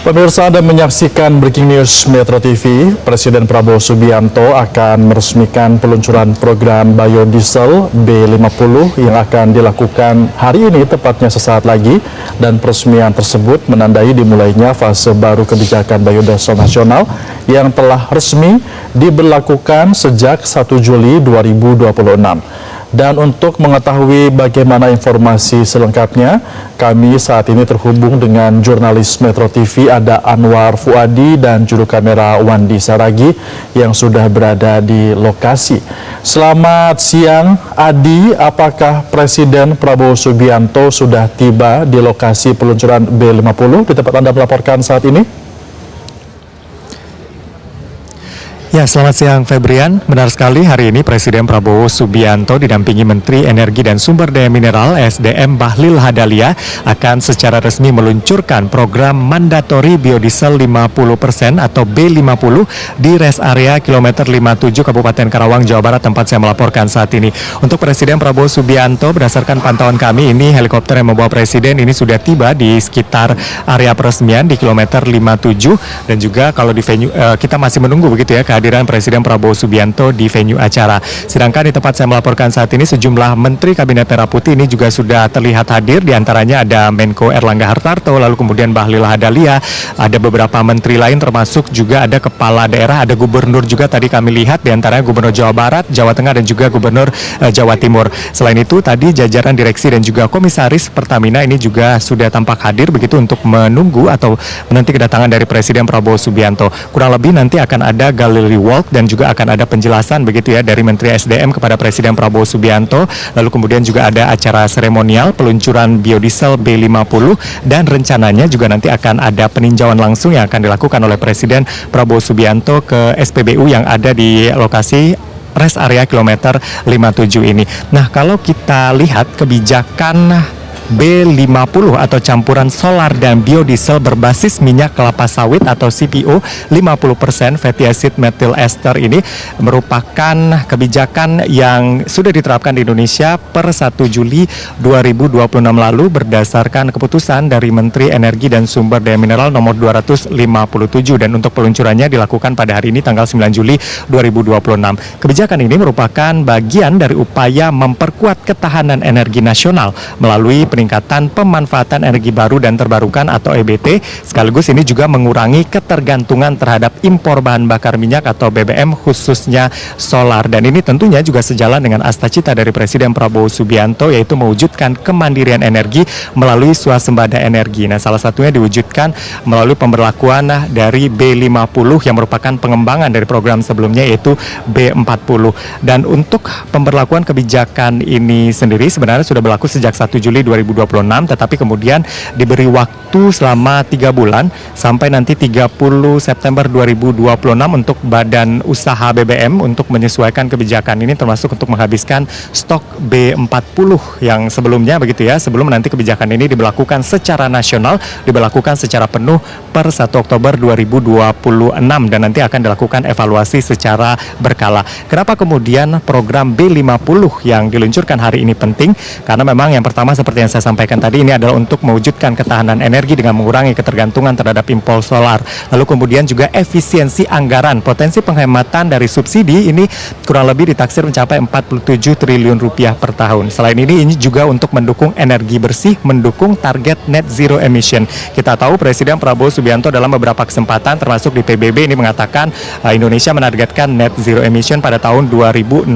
Pemirsa, Anda menyaksikan Breaking News Metro TV. Presiden Prabowo Subianto akan meresmikan peluncuran program biodiesel B50 yang akan dilakukan hari ini, tepatnya sesaat lagi. Dan peresmian tersebut menandai dimulainya fase baru kebijakan biodiesel nasional yang telah resmi diberlakukan sejak 1 Juli 2026. Dan untuk mengetahui bagaimana informasi selengkapnya, kami saat ini terhubung dengan jurnalis Metro TV, ada Anwar Fuadi dan juru kamera Wandi Saragi yang sudah berada di lokasi. Selamat siang, Adi. Apakah Presiden Prabowo Subianto sudah tiba di lokasi peluncuran B50 di tempat Anda melaporkan saat ini? Ya, selamat siang Febrian. Benar sekali, hari ini Presiden Prabowo Subianto didampingi Menteri Energi dan Sumber Daya Mineral (SDM) Bahlil Lahadalia akan secara resmi meluncurkan program mandatori biodiesel 50% atau B50 di rest area kilometer 57 Kabupaten Karawang, Jawa Barat, tempat saya melaporkan saat ini. Untuk Presiden Prabowo Subianto, berdasarkan pantauan kami, ini helikopter yang membawa Presiden ini sudah tiba di sekitar area peresmian di kilometer 57, dan juga kalau di venue kita masih menunggu begitu ya kehadiran Presiden Prabowo Subianto di venue acara. Sedangkan di tempat saya melaporkan saat ini, sejumlah Menteri Kabinet Merah Putih ini juga sudah terlihat hadir. Di antaranya ada Menko Erlangga Hartarto, lalu kemudian Bahlil Lahadalia, ada beberapa menteri lain, termasuk juga ada kepala daerah, ada gubernur juga tadi kami lihat, di antaranya Gubernur Jawa Barat, Jawa Tengah, dan juga Gubernur Jawa Timur. Selain itu, tadi jajaran direksi dan juga komisaris Pertamina ini juga sudah tampak hadir begitu untuk menunggu atau menanti kedatangan dari Presiden Prabowo Subianto. Kurang lebih nanti akan ada galeri walk dan juga akan ada penjelasan begitu ya dari Menteri SDM kepada Presiden Prabowo Subianto. Lalu kemudian juga ada acara seremonial peluncuran biodiesel B50, dan rencananya juga nanti akan ada peninjauan langsung yang akan dilakukan oleh Presiden Prabowo Subianto ke SPBU yang ada di lokasi rest area kilometer 57 ini. Nah, kalau kita lihat kebijakan B50 atau campuran solar dan biodiesel berbasis minyak kelapa sawit atau CPO 50% fatty acid methyl ester ini merupakan kebijakan yang sudah diterapkan di Indonesia per 1 Juli 2026 lalu berdasarkan keputusan dari Menteri Energi dan Sumber Daya Mineral nomor 257, dan untuk peluncurannya dilakukan pada hari ini tanggal 9 Juli 2026. Kebijakan ini merupakan bagian dari upaya memperkuat ketahanan energi nasional melalui peningkatan pemanfaatan energi baru dan terbarukan atau EBT, sekaligus ini juga mengurangi ketergantungan terhadap impor bahan bakar minyak atau BBM, khususnya solar. Dan ini tentunya juga sejalan dengan cita dari Presiden Prabowo Subianto, yaitu mewujudkan kemandirian energi melalui swasembada energi. Nah, salah satunya diwujudkan melalui pemberlakuan dari B50 yang merupakan pengembangan dari program sebelumnya, yaitu B40. Dan untuk pemberlakuan kebijakan ini sendiri sebenarnya sudah berlaku sejak 1 Juli 2026, tetapi kemudian diberi waktu selama 3 bulan sampai nanti 30 September 2026 untuk Badan Usaha BBM untuk menyesuaikan kebijakan ini, termasuk untuk menghabiskan stok B40 yang sebelumnya begitu ya, sebelum nanti kebijakan ini diberlakukan secara nasional, diberlakukan secara penuh per 1 Oktober 2026, dan nanti akan dilakukan evaluasi secara berkala. Kenapa kemudian program B50 yang diluncurkan hari ini penting? Karena memang yang pertama seperti yang saya sampaikan tadi, ini adalah untuk mewujudkan ketahanan energi dengan mengurangi ketergantungan terhadap impor solar. Lalu kemudian juga efisiensi anggaran, potensi penghematan dari subsidi ini kurang lebih ditaksir mencapai 47 triliun rupiah per tahun. Selain ini juga untuk mendukung energi bersih, mendukung target net zero emission. Kita tahu Presiden Prabowo Subianto dalam beberapa kesempatan termasuk di PBB ini mengatakan Indonesia menargetkan net zero emission pada tahun 2060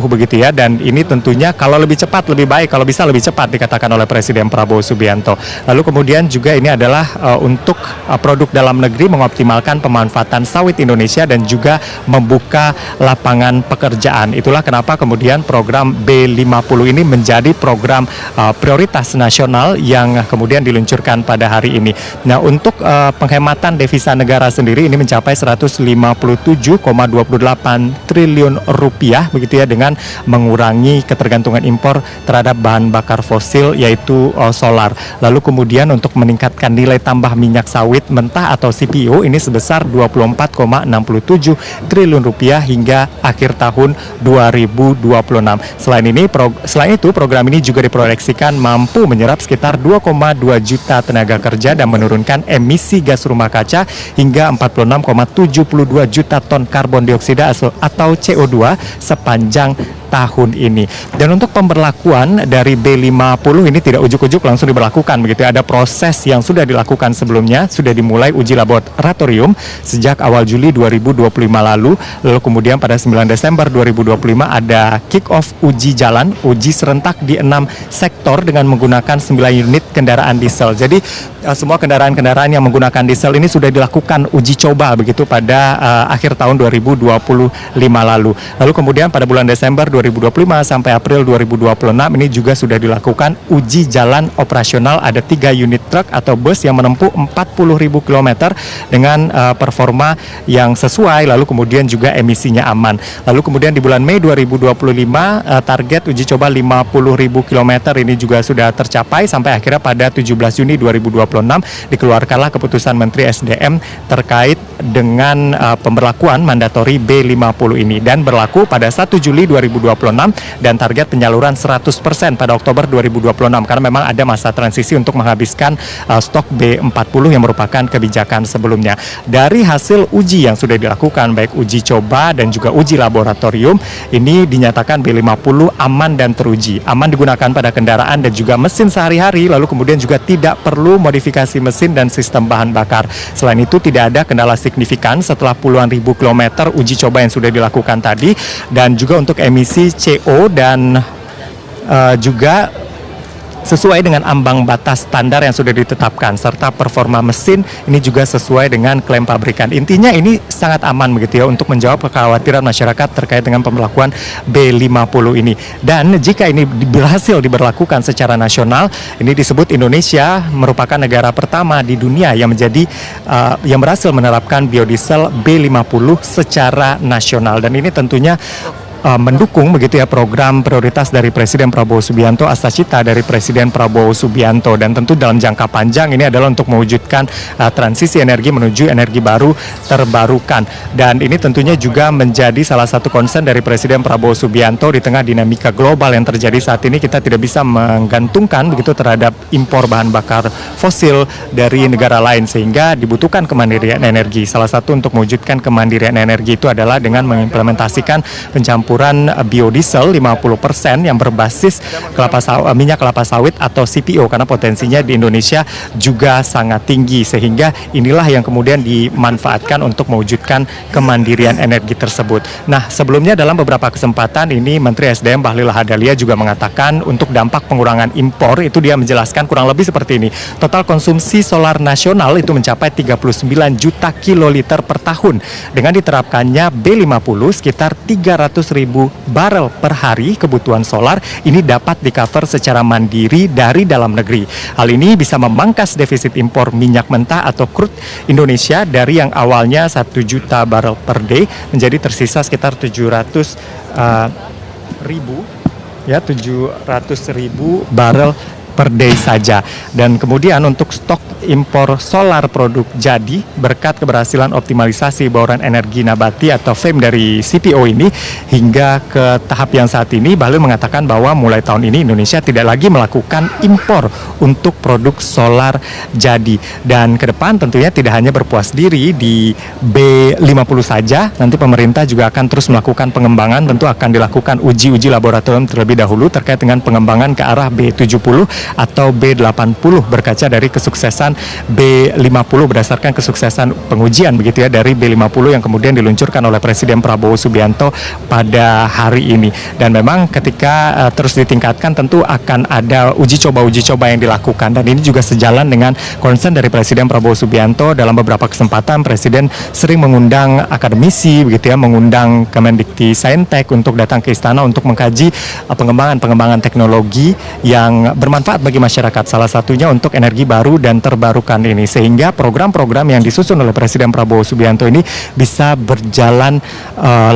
begitu ya, dan ini tentunya kalau lebih cepat lebih baik, kalau bisa lebih cepat dikatakan oleh Presiden Prabowo Subianto. Lalu kemudian juga ini adalah untuk produk dalam negeri, mengoptimalkan pemanfaatan sawit Indonesia dan juga membuka lapangan pekerjaan. Itulah kenapa kemudian program B50 ini menjadi program prioritas nasional yang kemudian diluncurkan pada hari ini. Nah, untuk penghematan devisa negara sendiri ini mencapai 157,28 triliun rupiah begitu ya, dengan mengurangi ketergantungan impor terhadap bahan bakar bakar fosil yaitu solar. Lalu kemudian untuk meningkatkan nilai tambah minyak sawit mentah atau CPO ini sebesar 24,67 triliun rupiah hingga akhir tahun 2026. Selain itu program ini juga diproyeksikan mampu menyerap sekitar 2,2 juta tenaga kerja dan menurunkan emisi gas rumah kaca hingga 46,72 juta ton karbon dioksida atau CO2 sepanjang tahun ini. Dan untuk pemberlakuan dari B50 ini tidak ujuk-ujuk langsung diberlakukan begitu. Ada proses yang sudah dilakukan sebelumnya, sudah dimulai uji laboratorium sejak awal Juli 2025 lalu kemudian pada 9 Desember 2025 ada kick off uji jalan, uji serentak di 6 sektor dengan menggunakan 9 unit kendaraan diesel. Jadi semua kendaraan-kendaraan yang menggunakan diesel ini sudah dilakukan uji coba begitu pada akhir tahun 2025 lalu. Lalu kemudian pada bulan Desember 2025 sampai April 2026 ini juga sudah dilakukan uji jalan operasional. Ada 3 unit truk atau bus yang menempuh 40.000 km dengan performa yang sesuai, lalu kemudian juga emisinya aman. Lalu kemudian di bulan Mei 2025 target uji coba 50.000 km ini juga sudah tercapai sampai akhirnya pada 17 Juni 2026 dikeluarkanlah keputusan Menteri SDM terkait dengan pemberlakuan mandatori B50 ini dan berlaku pada 1 Juli 2026 dan target penyaluran 100% pada Oktober 2026 karena memang ada masa transisi untuk menghabiskan stok B40 yang merupakan kebijakan sebelumnya. Dari hasil uji yang sudah dilakukan baik uji coba dan juga uji laboratorium ini dinyatakan B50 aman dan teruji. Aman digunakan pada kendaraan dan juga mesin sehari-hari, lalu kemudian juga tidak perlu modifikasi mesin dan sistem bahan bakar. Selain itu tidak ada kendala signifikan setelah puluhan ribu kilometer uji coba yang sudah dilakukan tadi dan juga untuk emisi CO dan juga sesuai dengan ambang batas standar yang sudah ditetapkan serta performa mesin ini juga sesuai dengan klaim pabrikan. Intinya ini sangat aman begitu ya untuk menjawab kekhawatiran masyarakat terkait dengan pemberlakuan B50 ini. Dan jika ini berhasil diberlakukan secara nasional, ini disebut Indonesia merupakan negara pertama di dunia yang menjadi yang berhasil menerapkan biodiesel B50 secara nasional dan ini tentunya mendukung begitu ya program prioritas dari Presiden Prabowo Subianto, Asacita dari Presiden Prabowo Subianto dan tentu dalam jangka panjang ini adalah untuk mewujudkan transisi energi menuju energi baru terbarukan dan ini tentunya juga menjadi salah satu concern dari Presiden Prabowo Subianto di tengah dinamika global yang terjadi saat ini. Kita tidak bisa menggantungkan begitu terhadap impor bahan bakar fosil dari negara lain sehingga dibutuhkan kemandirian energi. Salah satu untuk mewujudkan kemandirian energi itu adalah dengan mengimplementasikan pencampuran biodiesel 50% yang berbasis minyak kelapa sawit atau CPO karena potensinya di Indonesia juga sangat tinggi sehingga inilah yang kemudian dimanfaatkan untuk mewujudkan kemandirian energi tersebut. Nah, sebelumnya dalam beberapa kesempatan ini Menteri SDM Bahlil Lahadalia juga mengatakan untuk dampak pengurangan impor itu dia menjelaskan kurang lebih seperti ini. Total konsumsi solar nasional itu mencapai 39 juta kiloliter per tahun. Dengan diterapkannya B50 sekitar 300.000 barel per hari kebutuhan solar ini dapat di-cover secara mandiri dari dalam negeri. Hal ini bisa memangkas defisit impor minyak mentah atau crude Indonesia dari yang awalnya 1 juta barel per day menjadi tersisa sekitar 700.000 barel per day saja. Dan kemudian untuk stok impor solar produk jadi berkat keberhasilan optimalisasi bauran energi nabati atau FEM dari CPO ini hingga ke tahap yang saat ini Bahlil mengatakan bahwa mulai tahun ini Indonesia tidak lagi melakukan impor untuk produk solar jadi dan ke depan tentunya tidak hanya berpuas diri di B50 saja, nanti pemerintah juga akan terus melakukan pengembangan, tentu akan dilakukan uji laboratorium terlebih dahulu terkait dengan pengembangan ke arah B70 atau B80 berkaca dari kesuksesan B50 berdasarkan kesuksesan pengujian begitu ya dari B50 yang kemudian diluncurkan oleh Presiden Prabowo Subianto pada hari ini. Dan memang ketika terus ditingkatkan tentu akan ada uji coba yang dilakukan dan ini juga sejalan dengan concern dari Presiden Prabowo Subianto. Dalam beberapa kesempatan Presiden sering mengundang akademisi begitu ya, mengundang Kemendikti Saintek untuk datang ke istana untuk mengkaji pengembangan teknologi yang bermanfaat bagi masyarakat, salah satunya untuk energi baru dan terbarukan terbarukan ini, sehingga program-program yang disusun oleh Presiden Prabowo Subianto ini bisa berjalan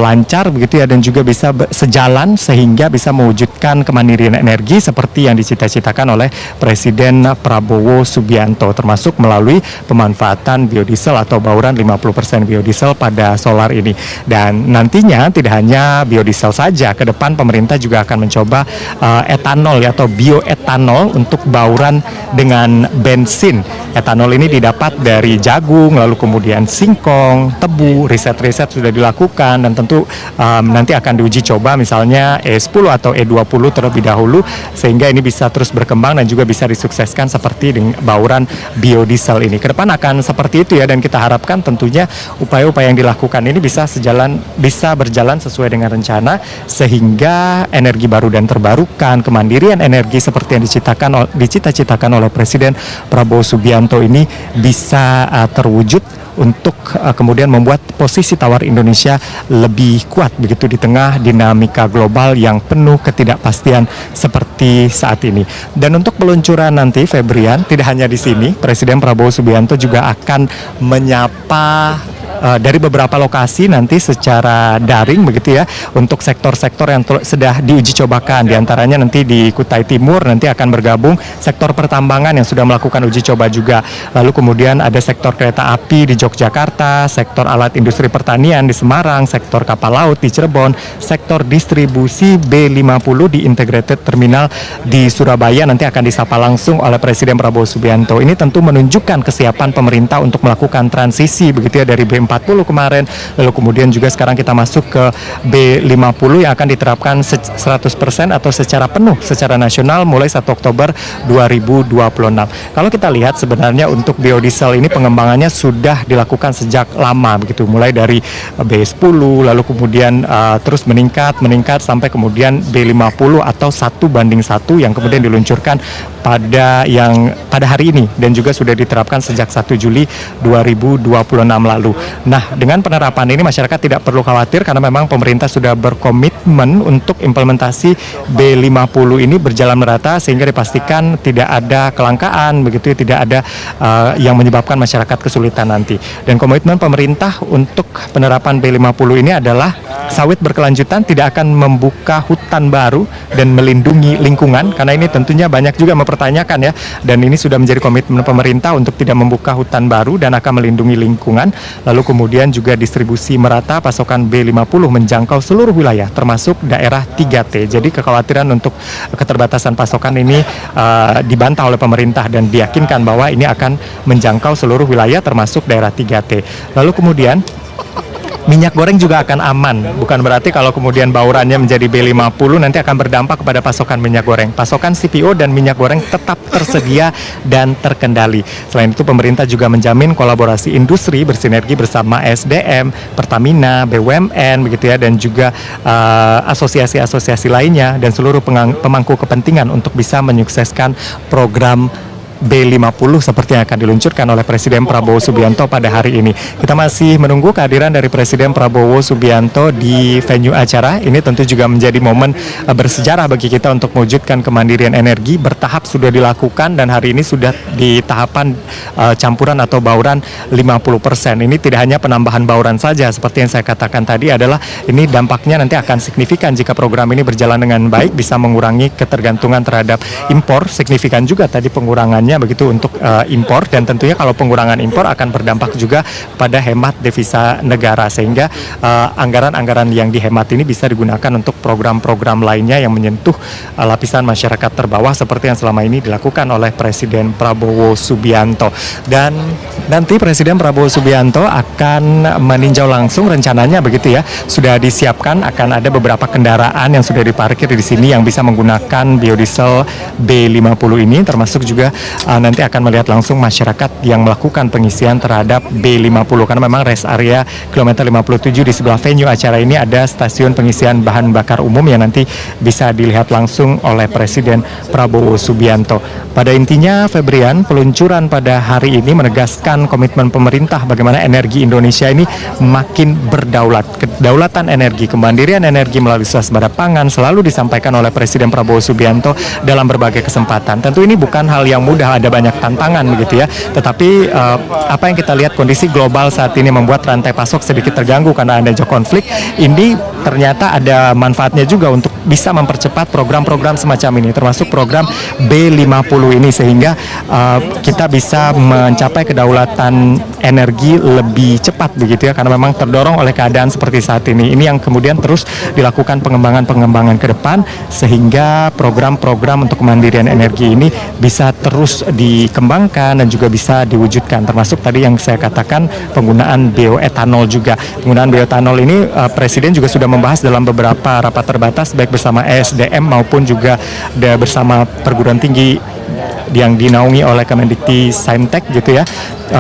lancar begitu ya, dan juga bisa sejalan sehingga bisa mewujudkan kemandirian energi seperti yang dicita-citakan oleh Presiden Prabowo Subianto, termasuk melalui pemanfaatan biodiesel atau bauran 50% biodiesel pada solar ini. Dan nantinya tidak hanya biodiesel saja, ke depan pemerintah juga akan mencoba etanol ya, atau bioetanol untuk bauran dengan bensin. Etanol ini didapat dari jagung, lalu kemudian singkong, tebu. Riset-riset sudah dilakukan dan tentu nanti akan diuji coba misalnya E10 atau E20 terlebih dahulu, sehingga ini bisa terus berkembang dan juga bisa disukseskan seperti dengan bauran biodiesel ini. Ke depan akan seperti itu ya, dan kita harapkan tentunya upaya-upaya yang dilakukan ini bisa berjalan sesuai dengan rencana, sehingga energi baru dan terbarukan, kemandirian energi seperti yang dicita-citakan oleh Presiden Prabowo Subianto ini bisa terwujud untuk kemudian membuat posisi tawar Indonesia lebih kuat begitu di tengah dinamika global yang penuh ketidakpastian seperti saat ini. Dan untuk peluncuran nanti, Febrian, tidak hanya di sini, Presiden Prabowo Subianto juga akan menyapa dari beberapa lokasi nanti secara daring begitu ya, untuk sektor-sektor yang sudah diuji cobakan. Di antaranya nanti di Kutai Timur nanti akan bergabung sektor pertambangan yang sudah melakukan uji coba juga. Lalu kemudian ada sektor kereta api di Yogyakarta, sektor alat industri pertanian di Semarang, sektor kapal laut di Cirebon, sektor distribusi B50 di Integrated Terminal di Surabaya nanti akan disapa langsung oleh Presiden Prabowo Subianto. Ini tentu menunjukkan kesiapan pemerintah untuk melakukan transisi begitu ya, dari B40 kemarin, lalu kemudian juga sekarang kita masuk ke B50 yang akan diterapkan 100% atau secara penuh secara nasional mulai 1 Oktober 2026. Kalau kita lihat sebenarnya untuk biodiesel ini pengembangannya sudah dilakukan sejak lama begitu, mulai dari B10 lalu kemudian terus meningkat sampai kemudian B50 atau 1:1 yang kemudian diluncurkan pada hari ini dan juga sudah diterapkan sejak 1 Juli 2026 lalu. Nah, dengan penerapan ini masyarakat tidak perlu khawatir karena memang pemerintah sudah berkomitmen untuk implementasi B50 ini berjalan merata sehingga dipastikan tidak ada kelangkaan begitu, tidak ada yang menyebabkan masyarakat kesulitan nanti. Dan komitmen pemerintah untuk penerapan B50 ini adalah sawit berkelanjutan, tidak akan membuka hutan baru dan melindungi lingkungan, karena ini tentunya banyak juga mempertanyakan ya, dan ini sudah menjadi komitmen pemerintah untuk tidak membuka hutan baru dan akan melindungi lingkungan. Lalu kemudian juga distribusi merata pasokan B50 menjangkau seluruh wilayah termasuk daerah 3T. Jadi kekhawatiran untuk keterbatasan pasokan ini dibantah oleh pemerintah dan diyakinkan bahwa ini akan menjangkau seluruh wilayah termasuk daerah 3T. Lalu kemudian minyak goreng juga akan aman, bukan berarti kalau kemudian baurannya menjadi B50 nanti akan berdampak kepada pasokan minyak goreng. Pasokan CPO dan minyak goreng tetap tersedia dan terkendali. Selain itu pemerintah juga menjamin kolaborasi industri bersinergi bersama SDM, Pertamina, BUMN begitu ya, dan juga asosiasi-asosiasi lainnya dan seluruh pemangku kepentingan untuk bisa menyukseskan program B50 seperti yang akan diluncurkan oleh Presiden Prabowo Subianto pada hari ini. Kita masih menunggu kehadiran dari Presiden Prabowo Subianto di venue acara. Ini tentu juga menjadi momen bersejarah bagi kita untuk mewujudkan kemandirian energi. Bertahap sudah dilakukan dan hari ini sudah di tahapan campuran atau bauran 50%. Ini tidak hanya penambahan bauran saja, seperti yang saya katakan tadi, adalah ini dampaknya nanti akan signifikan jika program ini berjalan dengan baik, bisa mengurangi ketergantungan terhadap impor. Signifikan juga tadi pengurangan begitu untuk impor, dan tentunya kalau pengurangan impor akan berdampak juga pada hemat devisa negara, sehingga anggaran-anggaran yang dihemat ini bisa digunakan untuk program-program lainnya yang menyentuh lapisan masyarakat terbawah seperti yang selama ini dilakukan oleh Presiden Prabowo Subianto. Dan nanti Presiden Prabowo Subianto akan meninjau langsung, rencananya begitu ya, sudah disiapkan akan ada beberapa kendaraan yang sudah diparkir di sini yang bisa menggunakan biodiesel B50 ini, termasuk juga nanti akan melihat langsung masyarakat yang melakukan pengisian terhadap B50 karena memang rest area kilometer 57 di sebelah venue acara ini ada stasiun pengisian bahan bakar umum yang nanti bisa dilihat langsung oleh Presiden Prabowo Subianto. Pada intinya, Febrian, peluncuran pada hari ini menegaskan komitmen pemerintah bagaimana energi Indonesia ini makin berdaulat. Kedaulatan energi, kemandirian energi melalui swasembada pangan selalu disampaikan oleh Presiden Prabowo Subianto dalam berbagai kesempatan. Tentu ini bukan hal yang mudah sudah ada banyak tantangan begitu ya. Tetapi apa yang kita lihat kondisi global saat ini membuat rantai pasok sedikit terganggu karena adanya konflik. Ini ternyata ada manfaatnya juga untuk bisa mempercepat program-program semacam ini, termasuk program B50 ini, sehingga kita bisa mencapai kedaulatan energi lebih cepat begitu ya, karena memang terdorong oleh keadaan seperti saat ini. Ini yang kemudian terus dilakukan pengembangan ke depan, sehingga program-program untuk kemandirian energi ini bisa terus dikembangkan dan juga bisa diwujudkan, termasuk tadi yang saya katakan penggunaan bioetanol juga. Penggunaan bioetanol ini Presiden juga sudah membahas dalam beberapa rapat terbatas baik bersama ESDM maupun juga bersama perguruan tinggi yang dinaungi oleh Kemendikti Saintek gitu ya,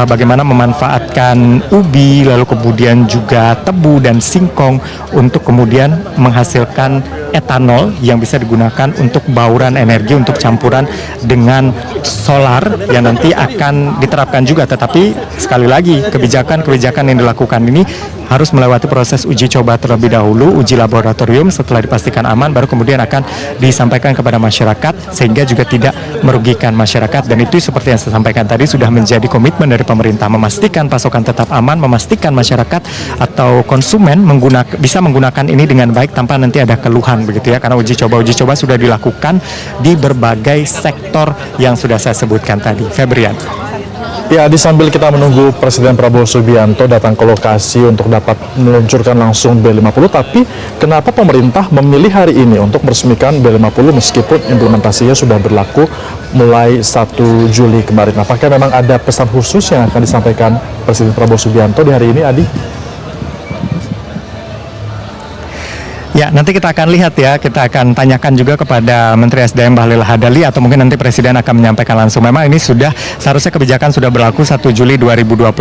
bagaimana memanfaatkan ubi lalu kemudian juga tebu dan singkong untuk kemudian menghasilkan etanol yang bisa digunakan untuk bauran energi untuk campuran dengan solar yang nanti akan diterapkan juga. Tetapi sekali lagi kebijakan-kebijakan yang dilakukan ini harus melewati proses uji coba terlebih dahulu, uji laboratorium. Setelah dipastikan aman baru kemudian akan disampaikan kepada masyarakat sehingga juga tidak merugikan masyarakat. Dan itu seperti yang saya sampaikan tadi sudah menjadi komitmen dari pemerintah, memastikan pasokan tetap aman, memastikan masyarakat atau konsumen bisa menggunakan ini dengan baik tanpa nanti ada keluhan begitu ya, karena uji coba sudah dilakukan di berbagai sektor yang sudah saya sebutkan tadi. Febrian. Ya, Adi, sambil kita menunggu Presiden Prabowo Subianto datang ke lokasi untuk dapat meluncurkan langsung B50, tapi kenapa pemerintah memilih hari ini untuk meresmikan B50 meskipun implementasinya sudah berlaku mulai 1 Juli kemarin? Apakah memang ada pesan khusus yang akan disampaikan Presiden Prabowo Subianto di hari ini, Adi? Ya, nanti kita akan lihat ya, kita akan tanyakan juga kepada Menteri SDM Bahlil Lahadalia atau mungkin nanti Presiden akan menyampaikan langsung. Memang ini seharusnya kebijakan sudah berlaku 1 Juli 2026,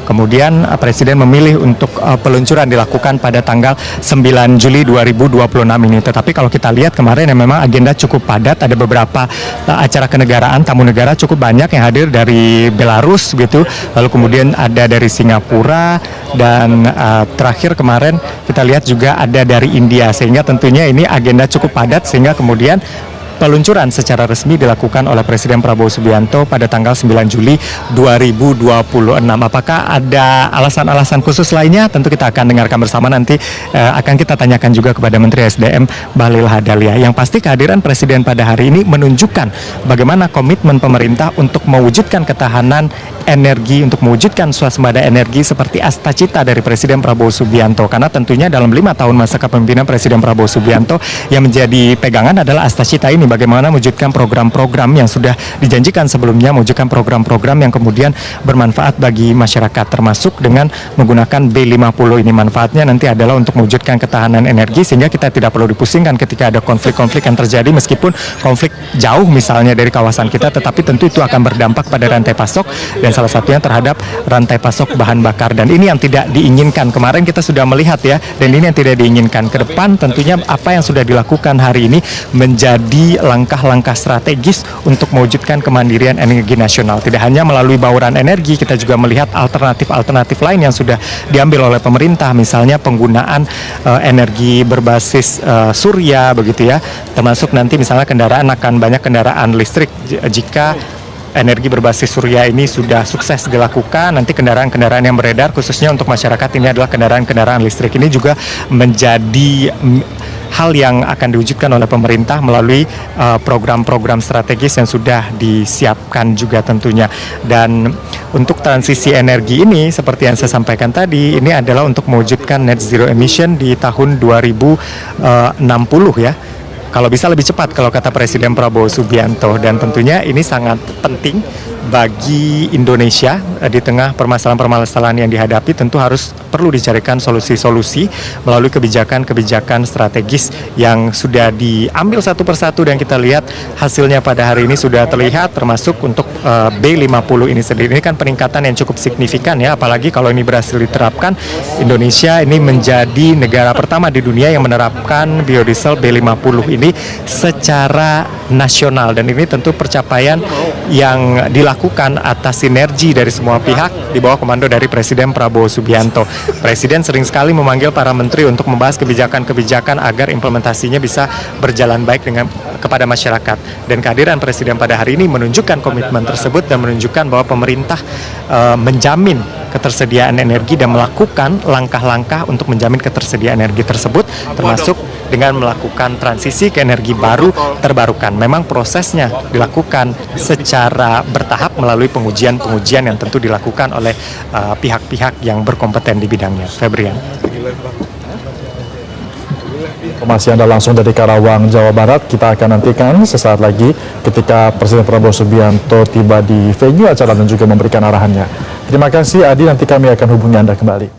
kemudian Presiden memilih untuk peluncuran dilakukan pada tanggal 9 Juli 2026 ini. Tetapi kalau kita lihat kemarin yang memang agenda cukup padat, ada beberapa acara kenegaraan, tamu negara cukup banyak yang hadir dari Belarus gitu, lalu kemudian ada dari Singapura, dan terakhir kemarin kita lihat juga ada dari India, sehingga tentunya ini agenda cukup padat sehingga kemudian peluncuran secara resmi dilakukan oleh Presiden Prabowo Subianto pada tanggal 9 Juli 2026. Apakah ada alasan-alasan khusus lainnya? Tentu kita akan dengarkan bersama nanti, akan kita tanyakan juga kepada Menteri SDM Bahlil Lahadalia. Yang pasti kehadiran Presiden pada hari ini menunjukkan bagaimana komitmen pemerintah untuk mewujudkan ketahanan energi, untuk mewujudkan swasembada energi seperti asta-cita dari Presiden Prabowo Subianto. Karena tentunya dalam 5 tahun masa kepemimpinan Presiden Prabowo Subianto yang menjadi pegangan adalah asta-cita ini, bagaimana mewujudkan program-program yang sudah dijanjikan sebelumnya, mewujudkan program-program yang kemudian bermanfaat bagi masyarakat, termasuk dengan menggunakan B50 ini. Manfaatnya nanti adalah untuk mewujudkan ketahanan energi sehingga kita tidak perlu dipusingkan ketika ada konflik-konflik yang terjadi, meskipun konflik jauh misalnya dari kawasan kita, tetapi tentu itu akan berdampak pada rantai pasok dan salah satunya terhadap rantai pasok bahan bakar, dan ini yang tidak diinginkan. Kemarin kita sudah melihat ya, dan ini yang tidak diinginkan. Ke depan tentunya apa yang sudah dilakukan hari ini menjadi langkah-langkah strategis untuk mewujudkan kemandirian energi nasional. Tidak hanya melalui bauran energi, kita juga melihat alternatif-alternatif lain yang sudah diambil oleh pemerintah, misalnya penggunaan energi berbasis surya begitu ya, termasuk nanti misalnya banyak kendaraan listrik jika energi berbasis surya ini sudah sukses dilakukan. Nanti kendaraan-kendaraan yang beredar khususnya untuk masyarakat ini adalah kendaraan-kendaraan listrik. Ini juga menjadi hal yang akan diwujudkan oleh pemerintah melalui program-program strategis yang sudah disiapkan juga tentunya. Dan untuk transisi energi ini seperti yang saya sampaikan tadi, ini adalah untuk mewujudkan net zero emission di tahun 2060 ya. Kalau bisa lebih cepat kalau kata Presiden Prabowo Subianto, dan tentunya ini sangat penting bagi Indonesia di tengah permasalahan-permasalahan yang dihadapi. Tentu perlu dicarikan solusi-solusi melalui kebijakan-kebijakan strategis yang sudah diambil satu persatu, dan kita lihat hasilnya pada hari ini sudah terlihat, termasuk untuk B50 ini sendiri. Ini kan peningkatan yang cukup signifikan ya, apalagi kalau ini berhasil diterapkan. Indonesia ini menjadi negara pertama di dunia yang menerapkan biodiesel B50 ini secara nasional, dan ini tentu pencapaian yang dilakukan atas sinergi dari semua semua pihak di bawah komando dari Presiden Prabowo Subianto. Presiden sering sekali memanggil para menteri untuk membahas kebijakan-kebijakan agar implementasinya bisa berjalan baik kepada masyarakat. Dan kehadiran Presiden pada hari ini menunjukkan komitmen tersebut dan menunjukkan bahwa pemerintah menjamin ketersediaan energi dan melakukan langkah-langkah untuk menjamin ketersediaan energi tersebut, termasuk dengan melakukan transisi ke energi baru terbarukan. Memang prosesnya dilakukan secara bertahap melalui pengujian-pengujian yang tentu dilakukan oleh pihak-pihak yang berkompeten di bidangnya. Febrian. Informasi Anda langsung dari Karawang, Jawa Barat. Kita akan nantikan sesaat lagi ketika Presiden Prabowo Subianto tiba di venue acara dan juga memberikan arahannya. Terima kasih Adi, nanti kami akan hubungi Anda kembali.